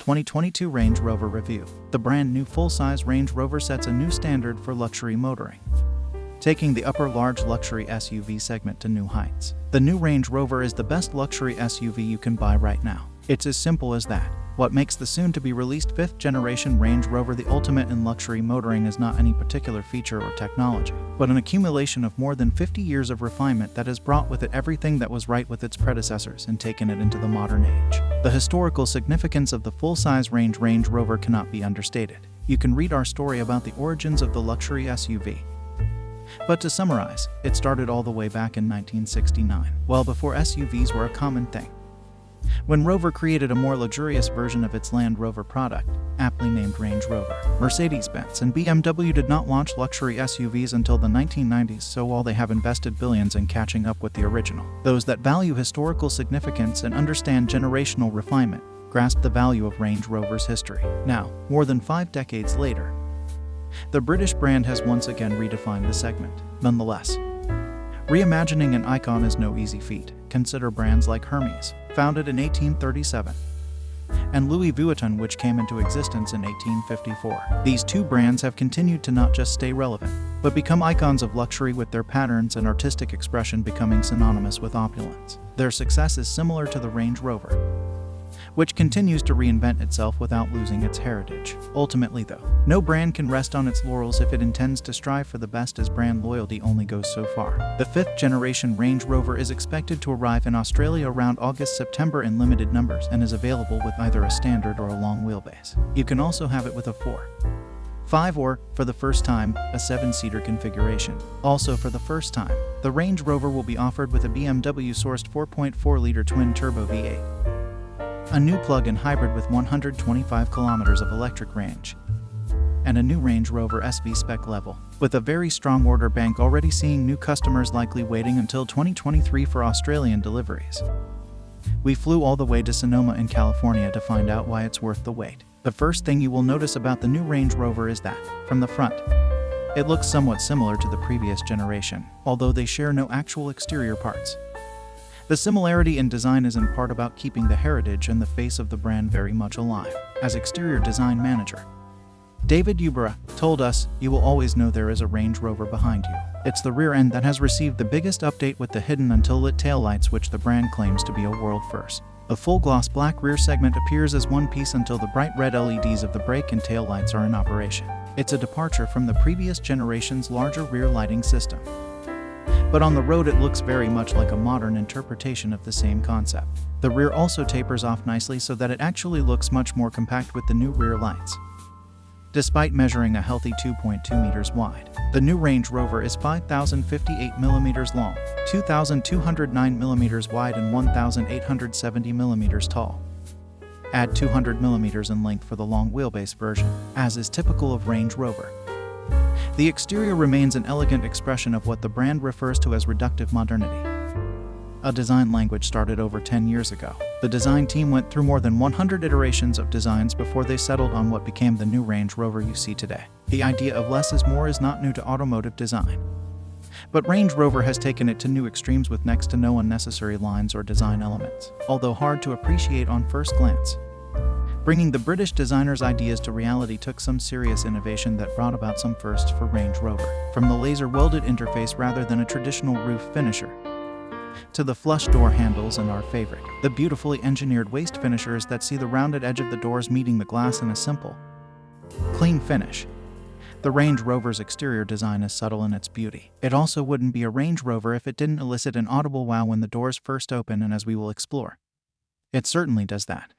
2022 Range Rover Review. The brand new full-size Range Rover sets a new standard for luxury motoring, taking the upper large luxury SUV segment to new heights. The new Range Rover is the best luxury SUV you can buy right now. It's as simple as that. What makes the soon-to-be-released 5th generation Range Rover the ultimate in luxury motoring is not any particular feature or technology, but an accumulation of more than 50 years of refinement that has brought with it everything that was right with its predecessors and taken it into the modern age. The historical significance of the full-size Range Rover cannot be understated. You can read our story about the origins of the luxury SUV. But to summarize, it started all the way back in 1969, well before SUVs were a common thing, when Rover created a more luxurious version of its Land Rover product, aptly named Range Rover. Mercedes-Benz and BMW did not launch luxury SUVs until the 1990s, so while they have invested billions in catching up with the original, those that value historical significance and understand generational refinement grasp the value of Range Rover's history. Now, more than 5 decades later, the British brand has once again redefined the segment. Nonetheless, reimagining an icon is no easy feat. Consider brands like Hermes, founded in 1837, and Louis Vuitton, which came into existence in 1854. These two brands have continued to not just stay relevant, but become icons of luxury, with their patterns and artistic expression becoming synonymous with opulence. Their success is similar to the Range Rover, which continues to reinvent itself without losing its heritage. Ultimately, though, no brand can rest on its laurels if it intends to strive for the best, as brand loyalty only goes so far. The 5th generation Range Rover is expected to arrive in Australia around August-September in limited numbers and is available with either a standard or a long wheelbase. You can also have it with a 4, 5 or, for the first time, a 7-seater configuration. Also for the first time, the Range Rover will be offered with a BMW-sourced 4.4-liter twin-turbo V8. A new plug-in hybrid with 125 kilometers of electric range, and a new Range Rover SV spec level, with a very strong order bank already seeing new customers likely waiting until 2023 for Australian deliveries. We flew all the way to Sonoma in California to find out why it's worth the wait. The first thing you will notice about the new Range Rover is that, from the front, it looks somewhat similar to the previous generation, although they share no actual exterior parts. The similarity in design is in part about keeping the heritage and the face of the brand very much alive. As exterior design manager David Ubera told us, "You will always know there is a Range Rover behind you. It's the rear end that has received the biggest update with the hidden until lit taillights, which the brand claims to be a world first. The full gloss black rear segment appears as one piece until the bright red LEDs of the brake and tail lights are in operation. It's a departure from the previous generation's larger rear lighting system. But on the road it looks very much like a modern interpretation of the same concept. The rear also tapers off nicely so that it actually looks much more compact with the new rear lights. Despite measuring a healthy 2.2 meters wide, the new Range Rover is 5,058 millimeters long, 2,209 millimeters wide and 1,870 millimeters tall. Add 200 millimeters in length for the long wheelbase version, as is typical of Range Rover. The exterior remains an elegant expression of what the brand refers to as reductive modernity, a design language started over 10 years ago. The design team went through more than 100 iterations of designs before they settled on what became the new Range Rover you see today. The idea of less is more is not new to automotive design, but Range Rover has taken it to new extremes with next to no unnecessary lines or design elements, although hard to appreciate on first glance. Bringing the British designer's ideas to reality took some serious innovation that brought about some firsts for Range Rover, from the laser-welded interface rather than a traditional roof finisher, to the flush door handles and our favorite, the beautifully engineered waist finishers that see the rounded edge of the doors meeting the glass in a simple, clean finish. The Range Rover's exterior design is subtle in its beauty. It also wouldn't be a Range Rover if it didn't elicit an audible wow when the doors first open, and as we will explore, it certainly does that.